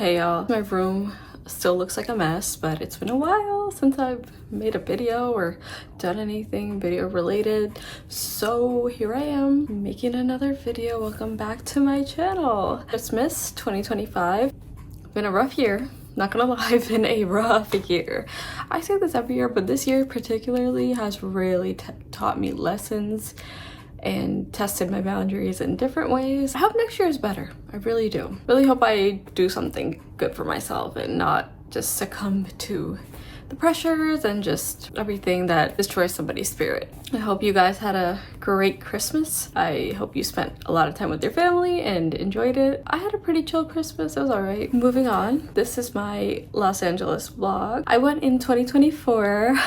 Hey y'all, my room still looks like a mess, but it's been a while since I've made a video or done anything video related. So here I am making another video. Welcome back to my channel. Christmas 2025. Been a rough year. Not gonna lie, been a rough year. I say this every year, but this year particularly has really taught me lessons and tested my boundaries in different ways. I hope next year is better. I really do. Really hope I do something good for myself and not just succumb to the pressures and just everything that destroys somebody's spirit. I hope you guys had a great Christmas. I hope you spent a lot of time with your family and enjoyed it. I had a pretty chill Christmas. It was all right. Moving on. This is my Los Angeles vlog. I went in 2024.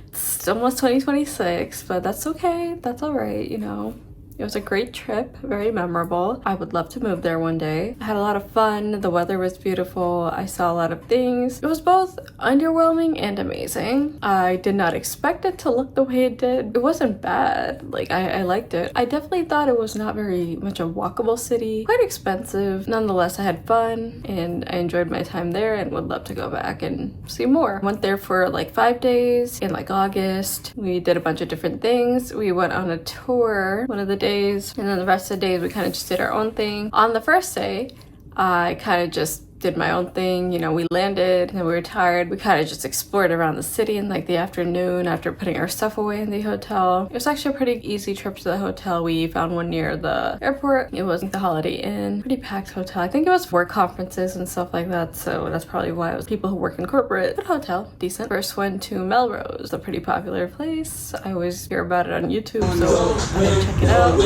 It's almost 2026, but that's okay. That's all right, you know. It was a great trip, very memorable. I would love to move there one day. I had a lot of fun. The weather was beautiful. I saw a lot of things. It was both underwhelming and amazing. I did not expect it to look the way it did. It wasn't bad. Like, I liked it. I definitely thought it was not very much a walkable city. Quite expensive. Nonetheless, I had fun and I enjoyed my time there and would love to go back and see more. Went there for like 5 days in like August. We did a bunch of different things. We went on a tour one of the days, and then the rest of the days we kind of just did our own thing. On the first day, I kind of just did my own thing. You know, we landed and then we were tired. We kind of just explored around the city in like the afternoon after putting our stuff away in the hotel. It was actually a pretty easy trip to the hotel. We found one near the airport. It was the Holiday Inn. Pretty packed hotel. I think it was work conferences and stuff like that, so that's probably why it was people who work in corporate. Good hotel, decent. First went to Melrose, a pretty popular place. I always hear about it on YouTube, so I had to check it out.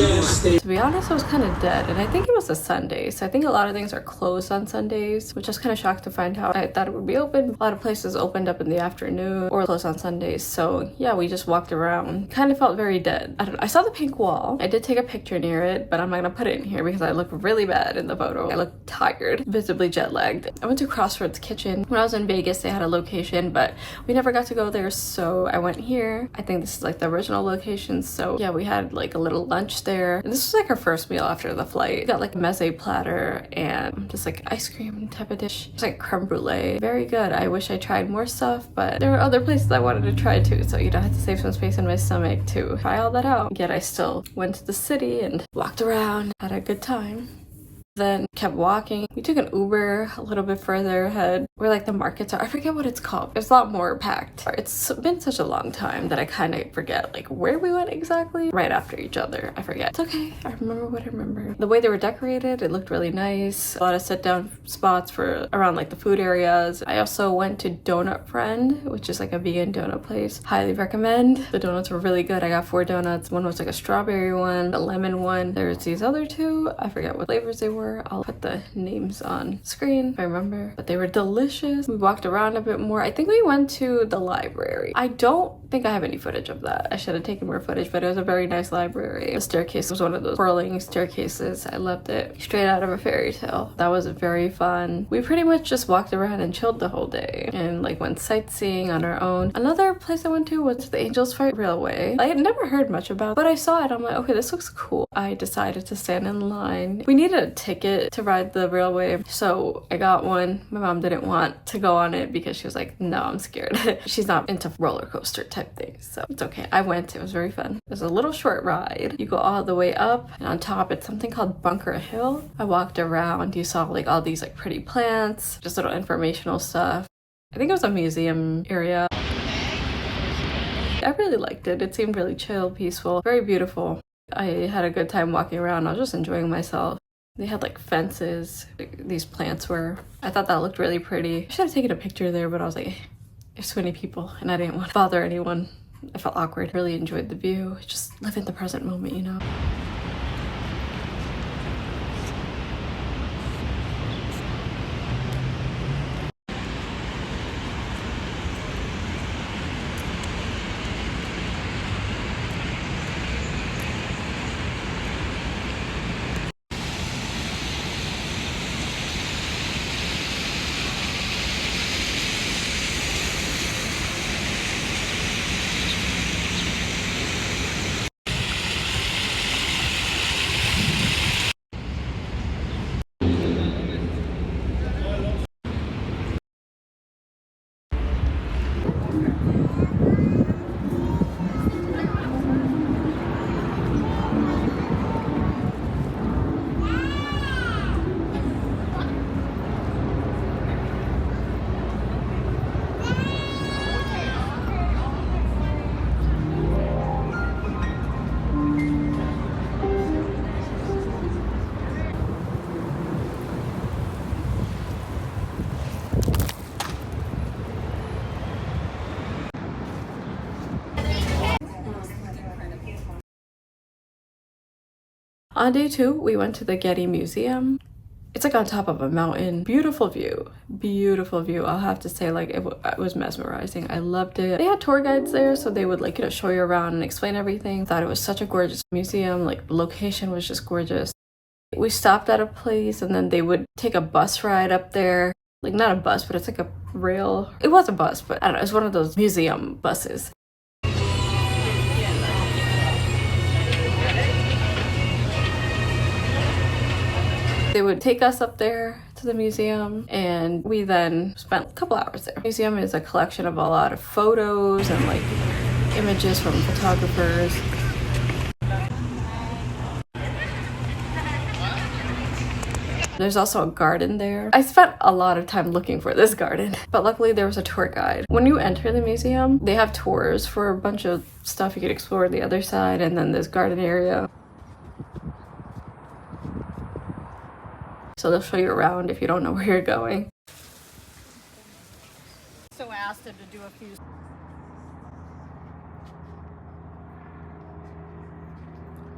To be honest, I was kind of dead, and I think it was a Sunday, so I think a lot of things are closed on Sundays, which I was kind of shocked to find out. I thought it would be open. A lot of places opened up in the afternoon or closed on Sundays. So yeah, we just walked around. Kind of felt very dead. I don't know. I saw the pink wall. I did take a picture near it, but I'm not gonna put it in here because I look really bad in the photo. I look tired, visibly jet lagged. I went to Crossroads Kitchen. When I was in Vegas, they had a location, but we never got to go there. So I went here. I think this is like the original location. So yeah, we had like a little lunch there. And this was like our first meal after the flight. We got like a meze platter and just like ice cream type of dish. It's like creme brulee. Very good. I wish I tried more stuff, but there were other places I wanted to try too, so you know, I had to save some space in my stomach to try all that out. Yet I still went to the city and walked around, had a good time. Then kept walking. We took an Uber a little bit further ahead where like the markets are. I forget what it's called. It's a lot more packed. It's been such a long time that I kind of forget like where we went exactly. Right after each other. I forget. It's okay. I remember what I remember. The way they were decorated, it looked really nice. A lot of sit down spots for around like the food areas. I also went to Donut Friend, which is like a vegan donut place. Highly recommend. The donuts were really good. I got 4 donuts. One was like a strawberry one, a lemon one. There's these other 2. I forget what flavors they were. I'll put the names on screen if I remember, but they were delicious. We walked around a bit more. I think we went to the library. I don't think I have any footage of that. I should have taken more footage, but it was a very nice library. The staircase was one of those twirling staircases. I loved it. Straight out of a fairy tale. That was very fun. We pretty much just walked around and chilled the whole day and like went sightseeing on our own. Another place I went to was the Angels Fight Railway. I had never heard much about, but I saw it. I'm like, okay, this looks cool. I decided to stand in line. We needed a ticket to ride the railway, so I got one. My mom didn't want to go on it because she was like, no, I'm scared. She's not into roller coaster type things, so it's okay. I went. It was very fun. It was a little short ride. You go all the way up, and on top it's something called Bunker Hill. I walked around. You saw like all these like pretty plants, just little informational stuff. I think it was a museum area. I really liked it. It seemed really chill, peaceful, very beautiful. I had a good time walking around. I was just enjoying myself. They had like fences, like, these plants were. I thought that looked really pretty. I should have taken a picture there, but I was like, there's so many people and I didn't want to bother anyone. I felt awkward. Really enjoyed the view. Just live in the present moment, you know? On day 2, we went to the Getty Museum. It's like on top of a mountain. Beautiful view. Beautiful view. I'll have to say, like, it was mesmerizing. I loved it. They had tour guides there, so they would, like, you know, show you around and explain everything. Thought it was such a gorgeous museum. Like, the location was just gorgeous. We stopped at a place and then they would take a bus ride up there. Like, not a bus, but it's like a rail. It was a bus, but I don't know. It's one of those museum buses. They would take us up there to the museum and we then spent a couple hours there. The museum is a collection of a lot of photos and like images from photographers. There's also a garden there. I spent a lot of time looking for this garden, but luckily there was a tour guide. When you enter the museum, they have tours for a bunch of stuff you could explore the other side and then this garden area. So they'll show you around if you don't know where you're going. So asked him to do a few.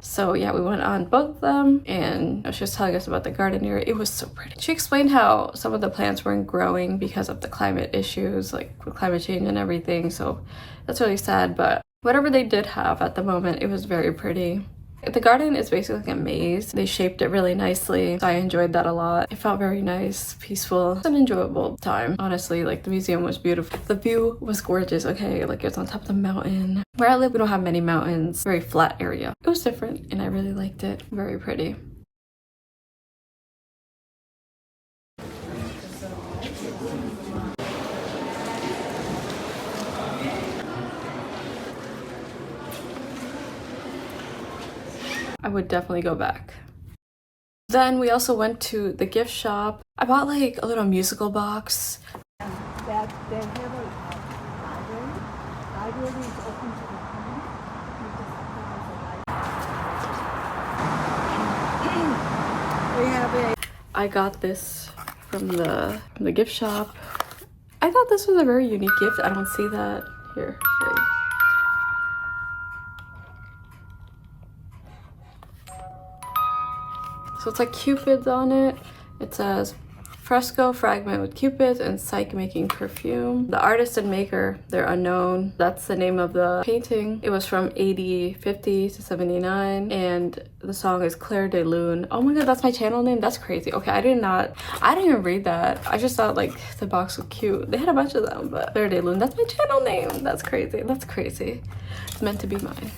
So yeah, we went on both of them and she was telling us about the garden area. It was so pretty. She explained how some of the plants weren't growing because of the climate issues, like with climate change and everything. So that's really sad, but whatever they did have at the moment, it was very pretty. The garden is basically like a maze. They shaped it really nicely. So I enjoyed that a lot. It felt very nice, peaceful. It's an enjoyable time. Honestly, like the museum was beautiful. The view was gorgeous, okay? Like it was on top of the mountain. Where I live, we don't have many mountains. Very flat area. It was different and I really liked it. Very pretty. I would definitely go back. Then we also went to the gift shop. I bought like a little musical box. That they have a library. Library is open to the public. You just we have a. I got this from the gift shop. I thought this was a very unique gift. I don't see that here. Wait. So it's like cupids on it. It says fresco fragment with cupids and psyche making perfume. The artist and maker, they're unknown. That's the name of the painting. It was from AD 50 to 79 and the song is Claire de Lune. Oh my god, that's my channel name? That's crazy. Okay, I didn't even read that. I just thought like the box was cute. They had a bunch of them, but Claire de Lune, that's my channel name. That's crazy. That's crazy. It's meant to be mine.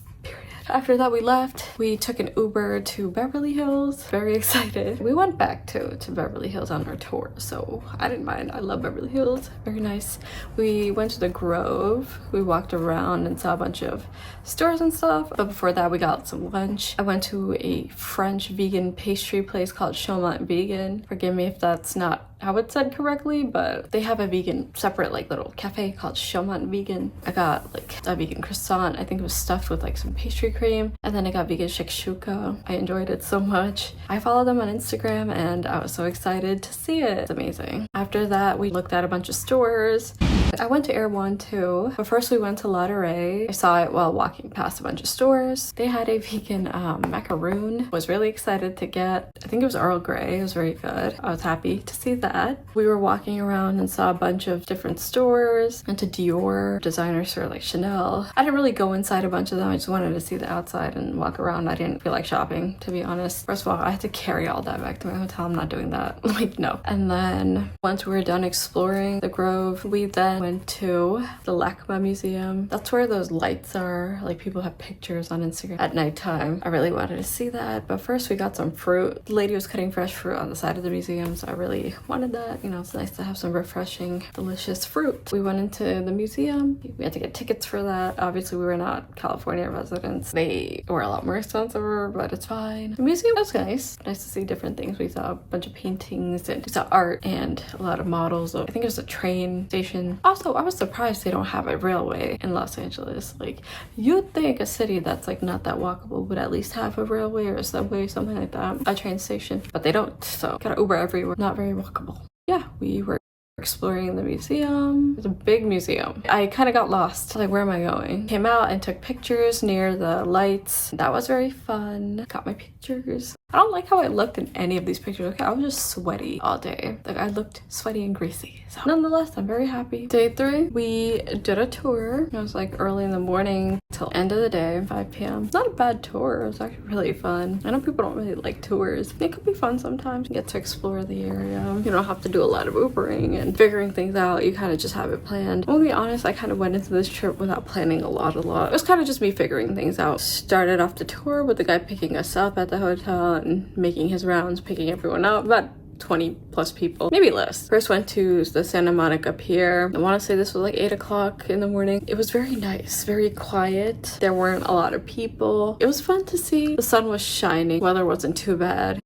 After that, we left. We took an Uber to Beverly Hills. Very excited. We went back to Beverly Hills on our tour, so I didn't mind. I love Beverly Hills. Very nice. We went to the Grove. We walked around and saw a bunch of stores and stuff. But before that, we got some lunch. I went to a French vegan pastry place called Chaumont Vegan. Forgive me if that's not how it's said correctly, but they have a vegan separate like little cafe called Chaumont Vegan. I got like a vegan croissant. I think it was stuffed with like some pastry cream, and then I got vegan shakshuka. I enjoyed it so much. I follow them on Instagram and I was so excited to see it. It's amazing. After that, we looked at a bunch of stores. I went to Air One too, but first we went to La Durée. I saw it while walking past a bunch of stores. They had a vegan macaroon. Was really excited to get. I think it was Earl Grey. It was very good. I was happy to see that. We were walking around and saw a bunch of different stores. Went to Dior, designer store like Chanel. I didn't really go inside a bunch of them. I just wanted to see the outside and walk around. I didn't feel like shopping, to be honest. First of all, I had to carry all that back to my hotel. I'm not doing that. Like, no. And then once we were done exploring the Grove, we then went to the LACMA Museum. That's where those lights are. Like, people have pictures on Instagram at nighttime. I really wanted to see that. But first we got some fruit. The lady was cutting fresh fruit on the side of the museum, so I really wanted that. You know, it's nice to have some refreshing, delicious fruit. We went into the museum. We had to get tickets for that. Obviously, we were not California residents. They were a lot more expensive, but it's fine. The museum was nice. Nice to see different things. We saw a bunch of paintings and we saw art and a lot of models of, I think it was a train station. Also, I was surprised they don't have a railway in Los Angeles. Like, you'd think a city that's like not that walkable would at least have a railway or a subway, something like that, a train station, but they don't. So gotta Uber everywhere. Not very walkable. Yeah, we were exploring the museum. It's a big museum. I kind of got lost. Like, where am I going? Came out and took pictures near the lights. That was very fun. Got my pictures. I don't like how I looked in any of these pictures. Okay, I was just sweaty all day. Like, I looked sweaty and greasy. So nonetheless, I'm very happy. Day 3, we did a tour. It was like early in the morning till end of the day, 5 p.m. Not a bad tour. It was actually really fun. I know people don't really like tours. It could be fun sometimes. You get to explore the area. You don't have to do a lot of Ubering and figuring things out. You kind of just have it planned. I'm gonna be honest, I kind of went into this trip without planning a lot. It was kind of just me figuring things out. Started off the tour with the guy picking us up at the hotel and making his rounds, picking everyone up. About 20 plus people, maybe less. First went to the Santa Monica Pier. I want to say this was like 8 o'clock in the morning. It was very nice, very quiet. There weren't a lot of people. It was fun to see. The sun was shining. Weather wasn't too bad.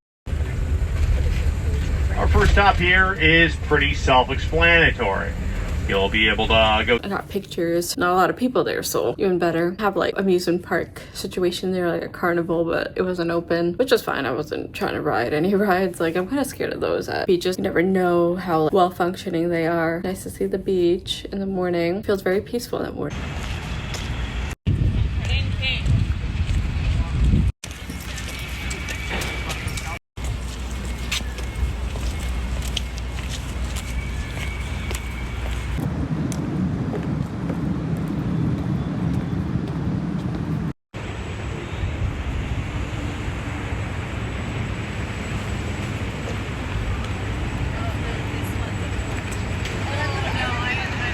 Our first stop here is pretty self-explanatory. You'll be able to go. I got pictures. Not a lot of people there, so even better. Have like amusement park situation there, like a carnival, but it wasn't open, which was fine. I wasn't trying to ride any rides. Like, I'm kind of scared of those at beaches. You never know how well functioning they are. Nice to see the beach in the morning. Feels very peaceful in the morning.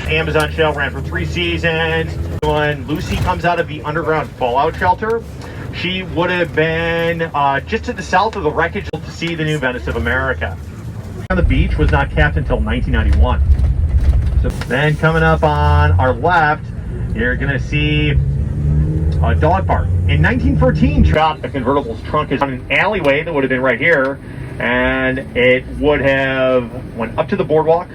Amazon show ran for 3 seasons. When Lucy comes out of the underground fallout shelter, she would have been just to the south of the wreckage to see the new Venice of America. The beach was not capped until 1991. So then coming up on our left, you're gonna see a dog park. In 1914, shot a convertible's trunk is on an alleyway that would have been right here, and it would have went up to the boardwalk.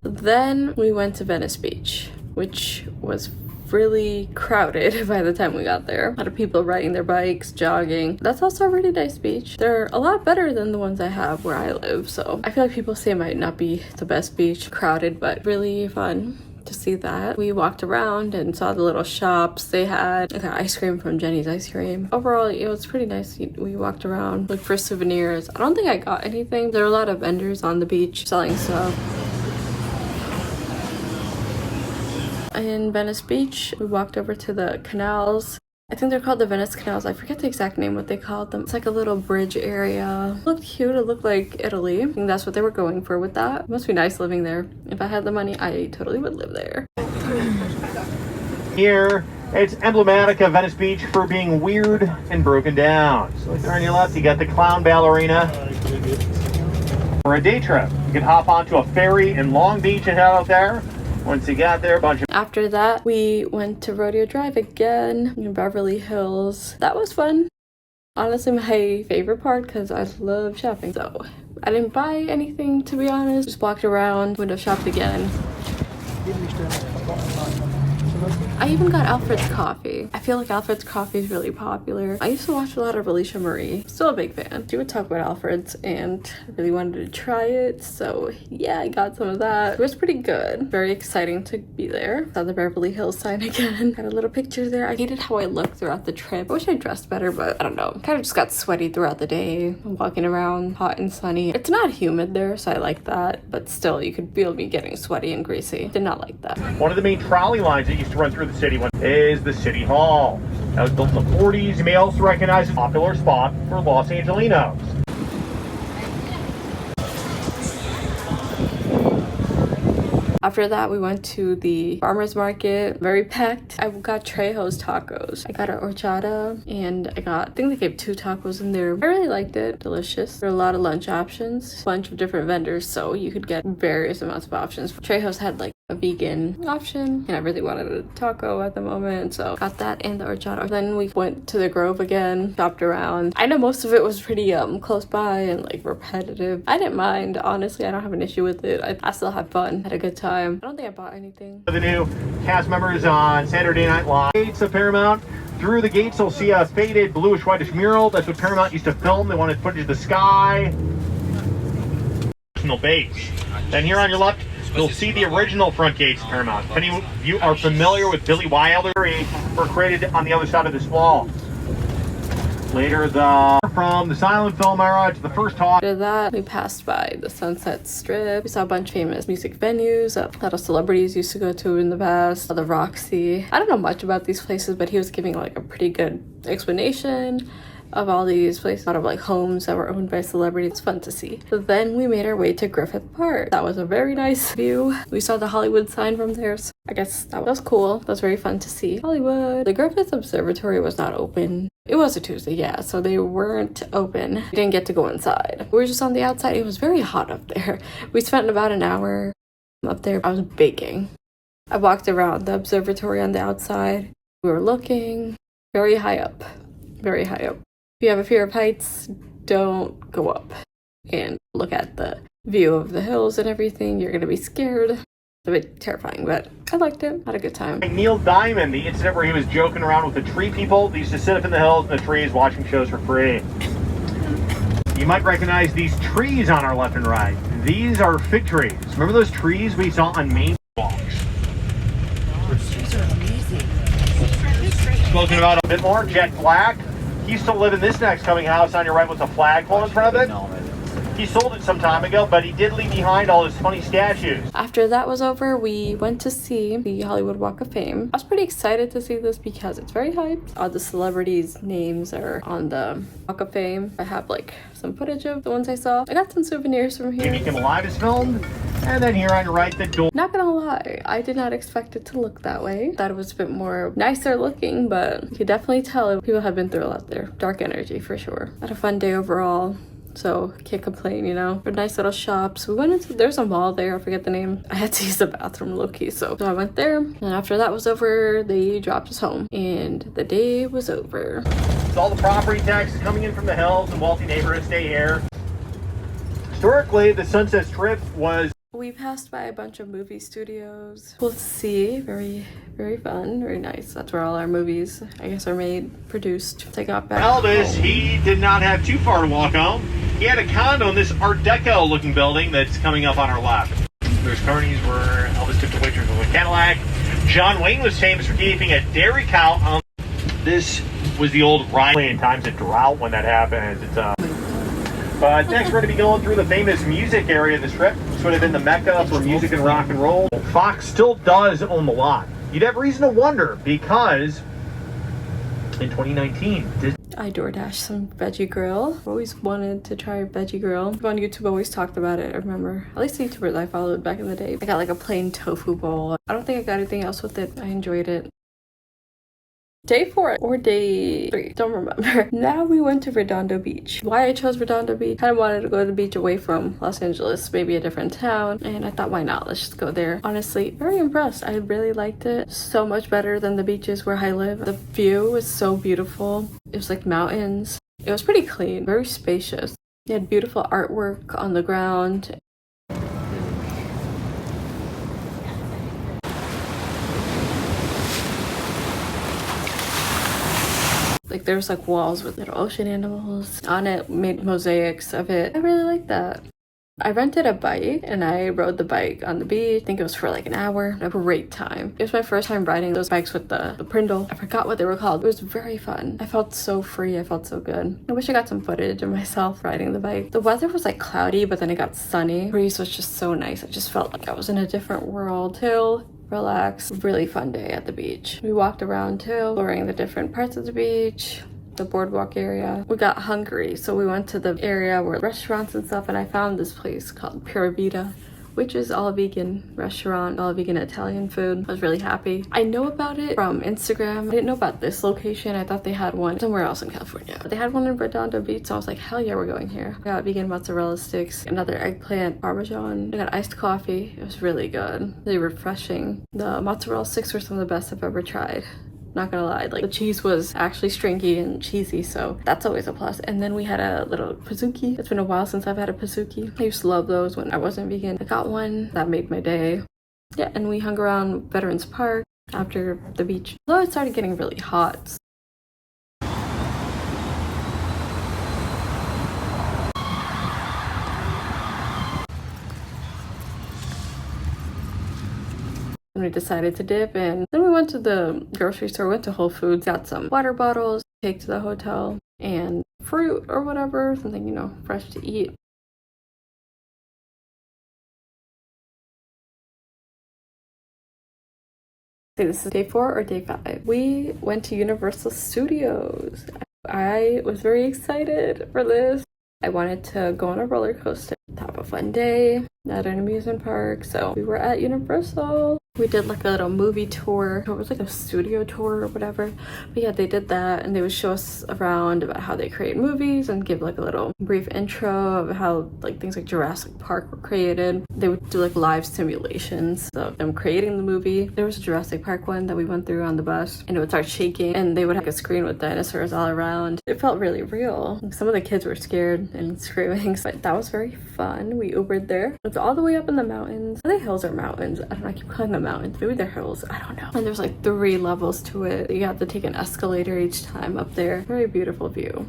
Then we went to Venice Beach, which was really crowded by the time we got there. A lot of people riding their bikes, jogging. That's also a really nice beach. They're a lot better than the ones I have where I live, so I feel like people say it might not be the best beach, crowded, but really fun to see that. We walked around and saw the little shops they had. I got ice cream from Jenny's Ice Cream. Overall, it was pretty nice. We walked around, looked for souvenirs. I don't think I got anything. There were a lot of vendors on the beach selling stuff. In Venice Beach, we walked over to the canals. I think they're called the Venice Canals. I forget the exact name what they called them. It's like a little bridge area. It looked cute. It looked like Italy. I think that's what they were going for with that. It must be nice living there. If I had the money, I totally would live there. Here, it's emblematic of Venice Beach for being weird and broken down. So there on your left, you got the Clown Ballerina. For a day trip, you can hop onto a ferry in Long Beach and head out there. Once you got there, a bunch of... After that, we went to Rodeo Drive again in Beverly Hills. That was fun. Honestly, my favorite part because I love shopping. So I didn't buy anything, to be honest. Just walked around, window shopped again. I even got Alfred's coffee. I feel like Alfred's coffee is really popular. I used to watch a lot of Alicia Marie. Still a big fan. She would talk about Alfred's and I really wanted to try it. So yeah, I got some of that. It was pretty good. Very exciting to be there. Saw the Beverly Hills sign again. Got a little picture there. I hated how I looked throughout the trip. I wish I dressed better, but I don't know. Kind of just got sweaty throughout the day. I'm walking around hot and sunny. It's not humid there, so I like that. But still, you could feel me getting sweaty and greasy. Did not like that. One of the main trolley lines that used to run through the city is the City Hall. That was built in the 40s. You may also recognize a popular spot for Los Angelinos. After that, we went to the farmer's market. Very packed. I got Trejo's tacos. I got an horchata and I think they gave 2 tacos in there. I really liked it. Delicious. There were a lot of lunch options. A bunch of different vendors, so you could get various amounts of options. Trejo's had like a vegan option and I really wanted a taco at the moment, so got that and the horchata. Then we went to the Grove again, shopped around. I know most of it was pretty close by and like repetitive. I didn't mind, honestly. I don't have an issue with it. I still had fun, had a good time. I don't think I bought anything. The new cast members on Saturday Night Live. Gates of Paramount. Through the gates you'll see a faded bluish whitish mural. That's what Paramount used to film. They wanted footage of the sky. Personal base. Then here on your left, you'll see the original front gates of Paramount. If any of you are familiar with Billy Wilder, were created on the other side of this wall. Later, from the silent film era to the first talk. After that, we passed by the Sunset Strip. We saw a bunch of famous music venues that a lot of celebrities used to go to in the past. The Roxy. I don't know much about these places, but he was giving like a pretty good explanation of all these places, a lot of like homes that were owned by celebrities. It's fun to see. So then we made our way to Griffith Park. That was a very nice view. We saw the Hollywood sign from there, so I guess that was cool. That was very fun to see. Hollywood. The Griffith Observatory was not open. It was a Tuesday, yeah, so they weren't open. We didn't get to go inside. We were just on the outside. It was very hot up there. We spent about an hour up there. I was baking. I walked around the observatory on the outside. We were looking very high up, very high up. If you have a fear of heights, don't go up and look at the view of the hills and everything. You're gonna be scared. It's a bit terrifying, but I liked it. Had a good time. Neil Diamond, the incident where he was joking around with the tree people. They used to sit up in the hills and the trees watching shows for free. You might recognize these trees on our left and right. These are fig trees. Remember those trees we saw on Main walks? Those trees are amazing. Spoken about a bit more, Jet Black. He used to live in this next coming house on your right with a flagpole in front of it. He sold it some time ago, but he did leave behind all his funny statues. After that was over, we went to see the Hollywood Walk of Fame. I was pretty excited to see this because it's very hyped. All the celebrities' names are on the Walk of Fame. I have like some footage of the ones I saw. I got some souvenirs from here. Jimmy Kimmel Live is filmed. And then here on your right, the door. Not gonna lie, I did not expect it to look that way. Thought it was a bit more nicer looking, but you could definitely tell people have been through a lot there. Dark energy for sure. Had a fun day overall. So can't complain, you know. For nice little shops. We went into, there's a mall there, I forget the name. I had to use the bathroom low-key, so I went there. And after that was over, they dropped us home. And the day was over. All the property taxes coming in from the hills and wealthy neighborhoods stay here. Historically, the Sunset Strip was... We passed by a bunch of movie studios. We'll see. Very, very fun. Very nice. That's where all our movies, I guess, are made, produced. I got back Elvis, home. he did not have too far to walk home. He had a condo in this Art Deco looking building that's coming up on our left. There's Carney's where Elvis took the waitress with a Cadillac. John Wayne was famous for keeping a dairy cow on. This was the old Ryan times of drought when that happens. But next we're going to be going through the famous music area of the Strip. This would have been the mecca for music and rock and roll. Fox still does own the lot. You'd have reason to wonder because in 2019, I DoorDashed some veggie grill. I've always wanted to try veggie grill. On YouTube always talked about it. I remember, at least the YouTubers I followed back in the day. I got like a plain tofu bowl. I don't think I got anything else with it. I enjoyed it. Day 4 or day 3, don't remember. Now we went to Redondo Beach. Why I chose Redondo Beach? Kind of wanted to go to the beach away from Los Angeles, maybe a different town, and I thought, why not? Let's just go there. Honestly, very impressed. I really liked it. So much better than the beaches where I live. The view was so beautiful. It was like mountains. It was pretty clean, very spacious. They had beautiful artwork on the ground. Like there's like walls with little ocean animals on it, made mosaics of it. I really like that. I rented a bike and I rode the bike on the beach. I think it was for like an hour. A great time. It was my first time riding those bikes with the Prindle. I forgot what they were called. It was very fun. I felt so free. I felt so good. I wish I got some footage of myself riding the bike. The weather was like cloudy, but then it got sunny. The breeze was just so nice. I just felt like I was in a different world. Relax. Really fun day at the beach. We walked around too, exploring the different parts of the beach, the boardwalk area. We got hungry, so we went to the area where restaurants and stuff, and I found this place called Pura Vida, which is all vegan restaurant, all vegan Italian food. I was really happy. I know about it from Instagram. I didn't know about this location. I thought they had one somewhere else in California. But they had one in Redondo Beach, so I was like, hell yeah, we're going here. I got vegan mozzarella sticks, another eggplant parmesan. I got iced coffee. It was really good, really refreshing. The mozzarella sticks were some of the best I've ever tried. Not gonna lie, like the cheese was actually stringy and cheesy, so that's always a plus. And then we had a little pizookie. It's been a while since I've had a pizookie. I used to love those when I wasn't vegan. I got one that made my day. Yeah, and we hung around Veterans Park after the beach. Although it started getting really hot. and we decided to dip in. Then we went to the grocery store, went to Whole Foods, got some water bottles, take to the hotel, and fruit or whatever, something, you know, fresh to eat. This is day 4 or day 5. We went to Universal Studios. I was very excited for this. I wanted to go on a roller coaster. Have a fun day at an amusement park. So we were at Universal. We did like a little movie tour. It was like a studio tour or whatever. But yeah, they did that and they would show us around about how they create movies and give like a little brief intro of how like things like Jurassic Park were created. They would do like live simulations of them creating the movie. There was a Jurassic Park one that we went through on the bus and it would start shaking and they would have a screen with dinosaurs all around. It felt really real. Some of the kids were scared and screaming, but that was very fun. We Ubered there. It's all the way up in the mountains. Are they hills or mountains? I don't know. I keep calling them mountains. Maybe they're hills. I don't know. And there's like 3 levels to it. You have to take an escalator each time up there. Very beautiful view.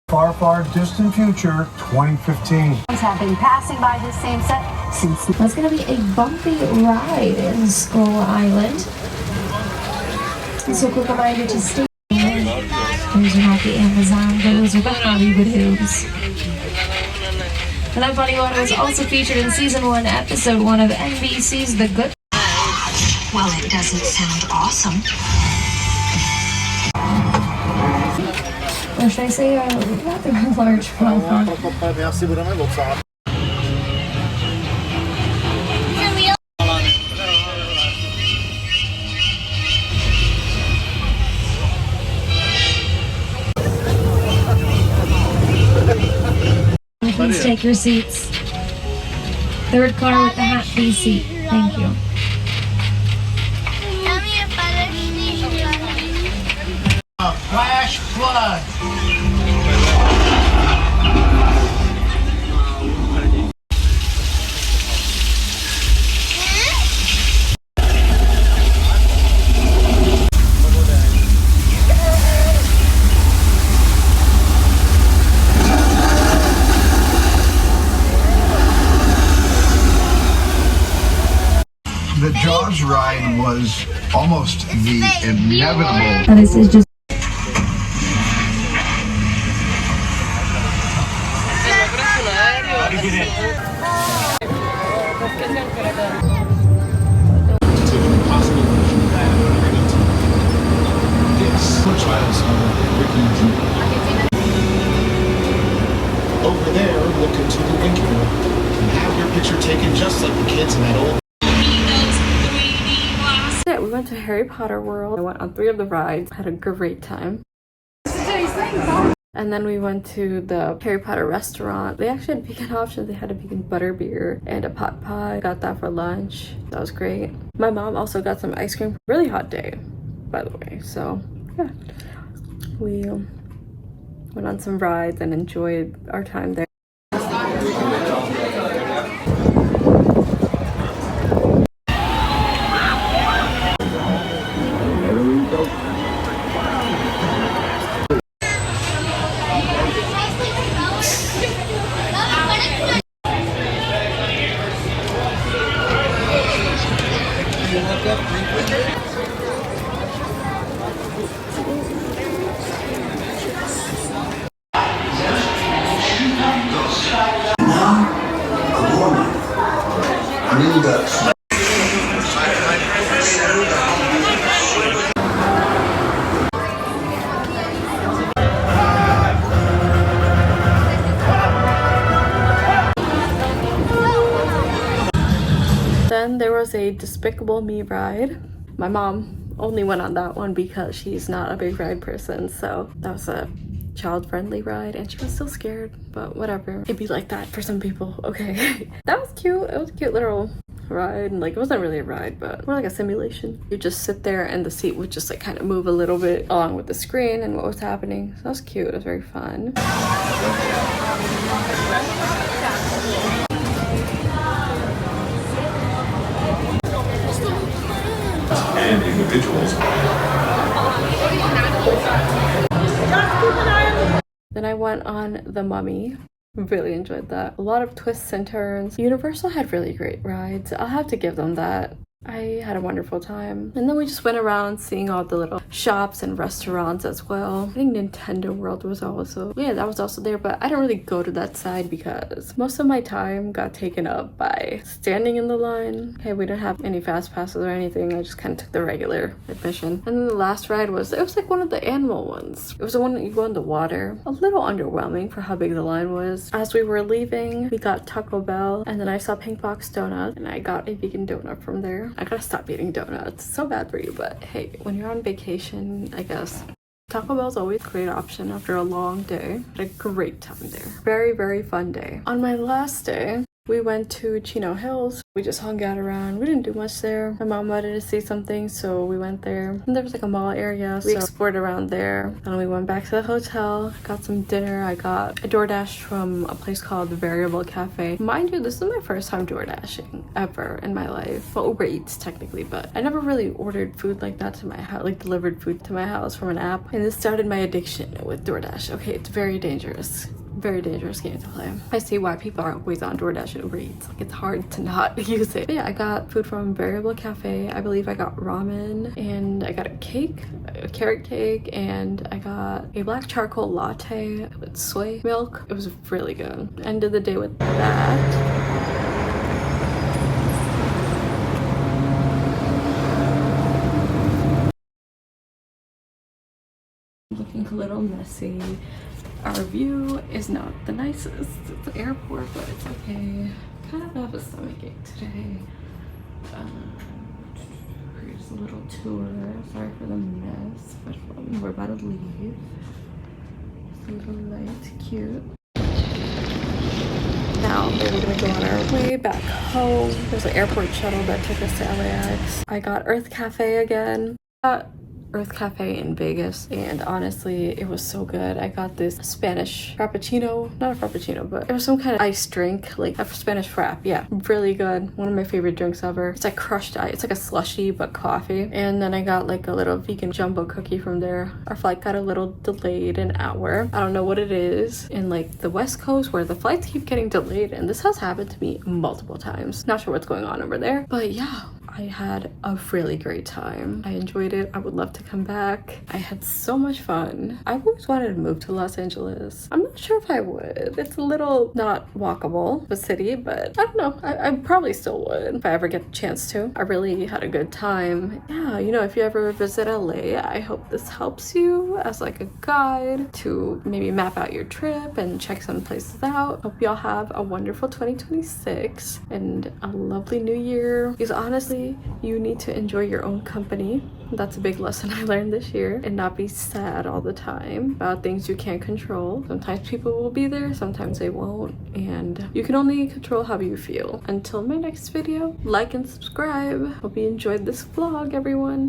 Far, far distant future, 2015. Have been passing by this same set since. It's going to be a bumpy ride in Skull Island. So quick reminder to stay. Those are not the Amazon, those are the Hollywood Hills. And that funny one was also featured in season 1, episode 1 of NBC's The Good. Well, it doesn't sound awesome. Or should I say a rather large one? Please take your seats. 3rd car with the hat, please seat. Thank you. Flash flood. The Jaws ride was almost the inevitable. And this is just. Over there, look into the incubator and have your picture taken just like the kids in that old. Yeah, we went to Harry Potter World. I went on 3 of the rides. Had a great time. And then we went to the Harry Potter restaurant. They actually had vegan options. They had a vegan butterbeer and a pot pie. Got that for lunch. That was great. My mom also got some ice cream. Really hot day, by the way. So yeah, we went on some rides and enjoyed our time there. Then there was a Despicable Me ride. My mom only went on that one because she's not a big ride person, so that was a child-friendly ride and she was still scared, but whatever. It'd be like that for some people, okay. That was cute. It was a cute little ride, and like it wasn't really a ride, but more like a simulation. You just sit there and the seat would just like kind of move a little bit along with the screen and what was happening. So that was cute. It was very fun. And individuals. Then I went on The Mummy. Really enjoyed that. A lot of twists and turns. Universal had really great rides. I'll have to give them that. I had a wonderful time. And then we just went around seeing all the little shops and restaurants as well. I think Nintendo World was also, yeah, that was also there, but I don't really go to that side because most of my time got taken up by standing in the line. Okay, we didn't have any fast passes or anything. I just kind of took the regular admission. And then the last ride was, it was like one of the animal ones. It was the one that you go in the water. A little underwhelming for how big the line was. As we were leaving, we got Taco Bell, and then I saw Pink Box Donuts, and I got a vegan donut from there. I gotta stop eating donuts. So bad for you, but hey, when you're on vacation, I guess Taco Bell's always a great option after a long day. Had a great time there. Very, very fun day. On my last day, we went to Chino Hills. We just hung out around. We didn't do much there. My mom wanted to see something, so we went there. And there was like a mall area, so we explored around there. And we went back to the hotel, got some dinner. I got a DoorDash from a place called the Variable Cafe. Mind you, this is my first time DoorDashing ever in my life. Well, Uber Eats technically, but I never really ordered food like that to my house, like delivered food to my house from an app. And this started my addiction with DoorDash. Okay, it's very dangerous. Very dangerous game to play. I see why people are always on DoorDash and Uber Eats. Like, it's hard to not use it. But yeah, I got food from Variable Cafe. I believe I got ramen, and I got a cake, a carrot cake, and I got a black charcoal latte with soy milk. It was really good. Ended the day with that. Looking a little messy. Our view is not the nicest. It's an airport, but it's okay. Kind of have a stomachache today. Here's a little tour. Sorry for the mess, but we're about to leave. It's a little light, cute. Now we're gonna go on our way back home. There's an airport shuttle that took us to LAX. I got Earth Cafe again. Earth Cafe in Vegas, and honestly it was so good. I got this Spanish frappuccino, not a frappuccino, but it was some kind of iced drink, like a Spanish frap. Yeah, really good. One of my favorite drinks ever. It's like crushed ice. It's like a slushy but coffee. And then I got like a little vegan jumbo cookie from there. Our flight got a little delayed an hour. I don't know what it is in like the West Coast where the flights keep getting delayed, and this has happened to me multiple times. Not sure what's going on over there, but yeah, I had a really great time. I enjoyed it. I would love to come back. I had so much fun. I've always wanted to move to Los Angeles. I'm not sure if I would. It's a little not walkable, the city, but I don't know. I probably still would if I ever get the chance to. I really had a good time. Yeah, you know, if you ever visit LA, I hope this helps you as like a guide to maybe map out your trip and check some places out. Hope y'all have a wonderful 2026 and a lovely new year. Because honestly, you need to enjoy your own company. That's a big lesson I learned this year, and not be sad all the time about things you can't control. Sometimes people will be there, sometimes they won't, and you can only control how you feel. Until my next video, like and subscribe. Hope you enjoyed this vlog, everyone.